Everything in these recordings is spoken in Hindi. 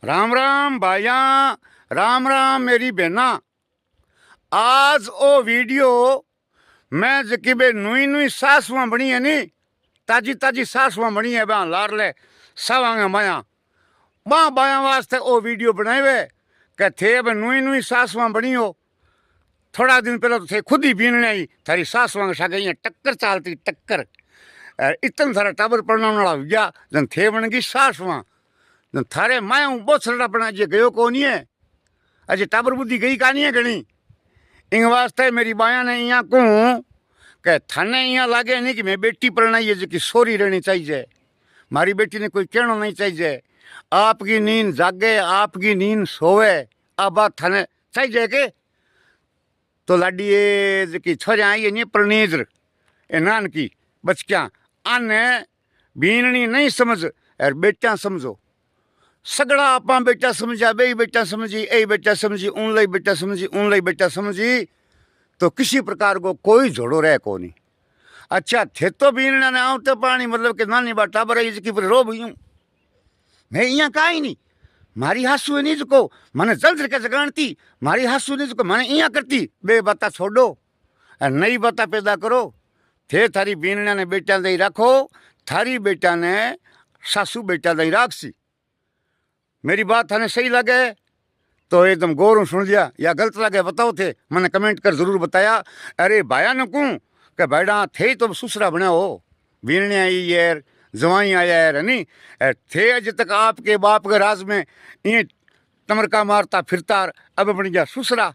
राम राम भाइया, राम राम मेरी बहना। आज ओ वीडियो मैं जकी बे नुई नुई सासुआ बनी है नी, ताजी ताजी सासुआ बनी है बा लार ले सवांगे माया बा बाया वास्ते ओ वीडियो बनाए वे के थे बे नुई नुई सासुआ बनी हो। थोड़ा दिन पहले तो थे खुद ही बीनने आई थारी सासुआ के सागे टक्कर चालती टक्कर। इतना सारा टाबर पढ़ने वाला गया जन थे बन गई सासुआ थारे माया बोसड़ा पण अजे गयो कोनी है, अजे टाबर बुद्धि गई कानी है घनी। इन वास्ते मेरी बाया ने इं कहूँ कि थाने इं लागे नहीं कि मैं बेटी परणाई है जी सोरी रहनी चाहिए, मारी बेटी ने कोई कहना नहीं चाहिए। आपकी नींद जागे आपकी नींद सोवे आ बात थाने चाहिए के। तो लाडी जी छोरिया आई है परनीजर ए नान की बचकिया आने बीननी नहीं समझ और बेटिया समझो सगड़ा आपा बेटा समझा बे बेटा समझी ए बेटा समझी उन लाई बेटा समझी उन लाई बेटा समझी तो किसी प्रकार को कोई जोड़ो रह को नहीं। अच्छा थे तो बीनना ने आवते पानी मतलब कि नानी बा टाबर की रो भी हूँ मैं इं का ही नहीं। मारी हासू नहीं जो मैंने जल्द के जगाणती मारी हासू नहीं जो मैंने इं करती बे बाता छोड़ो और नई बाता पैदा करो। थे थारी बीनना ने बेटा दई रखो, थारी बेटा ने सासू बेटा दई राखसी। मेरी बात थाने सही लगे तो एकदम गौर सुन लिया या गलत लगे बताओ थे मैंने कमेंट कर जरूर बताया। अरे भाया न कहूँ कि भाईडा थे तो ससुरा बना हो बीनने आई यार जवाई आया यार नहीं थे अज तक आपके बाप के राज में ये तमरका मारता फिरता अब बन गया ससुरा।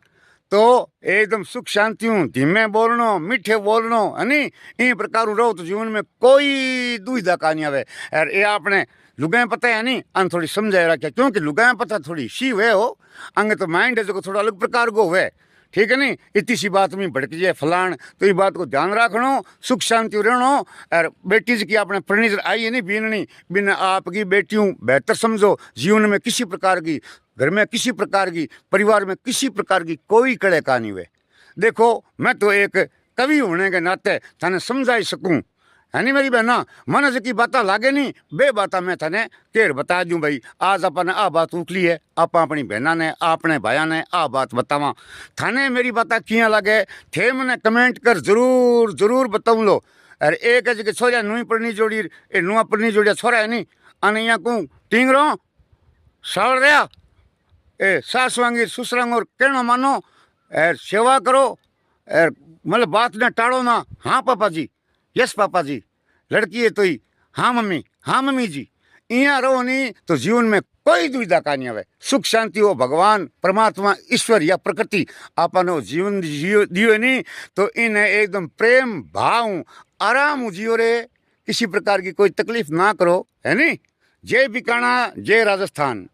तो एकदम सुख शांति हूँ धीमे बोलनो मीठे बोलनो है नी इन प्रकार रहो तो जीवन में कोई दुविधा का नहीं आवे। और ये आपने लुगाएं पता है नहीं अन थोड़ी समझाए रखे क्योंकि लुगाएं पता थोड़ी सी वे हो अंग तो माइंड है जो थोड़ा अलग प्रकार को हुए ठीक है नहीं। इतनी सी बात में भड़क जाए फलान तो ये बात को ध्यान रखनो सुख शांति रहनो। और बेटी जी की आपने परिणीजर आई है नहीं बीननी बिना आपकी बेटियों बेहतर समझो जीवन में किसी प्रकार की घर में किसी प्रकार की परिवार में किसी प्रकार की कोई कड़े का नहीं हुए। देखो मैं तो एक कवि होने के नाते थाने समझाई सकूँ है नहीं मेरी बहना मन से की बात लागे नहीं बे बाता मैं थाने केर बता दूं भाई आज अपन आ बात उकली है आप अपनी बहना ने अपने भाया ने आ बात बतावा थाने मेरी बात किया लगे थे मैंने कमेंट कर जरूर जरूर बताऊँ लो। अरे एक जगह छोरिया नुई पढ़नी जोड़ी ए नुआ पढ़नी जोड़िया छोरा है नहीं अने यहाँ कहूँ टींग रो सड़ रहा ए सासवांगी सुसरंग और कहना मानो एर सेवा करो एर मतलब बात ने टाड़ो ना। हाँ पापा जी यस पापा जी लड़की है तो ही हाँ मम्मी जी इं रहो नहीं तो जीवन में कोई दुविधा का नहीं आवे। सुख शांति हो भगवान परमात्मा ईश्वर या प्रकृति आपनो जीवन दियो नहीं तो इन्हें एकदम प्रेम भाव आराम जियो रे किसी प्रकार की कोई तकलीफ ना करो है नहीं। जय बिकाना जय राजस्थान।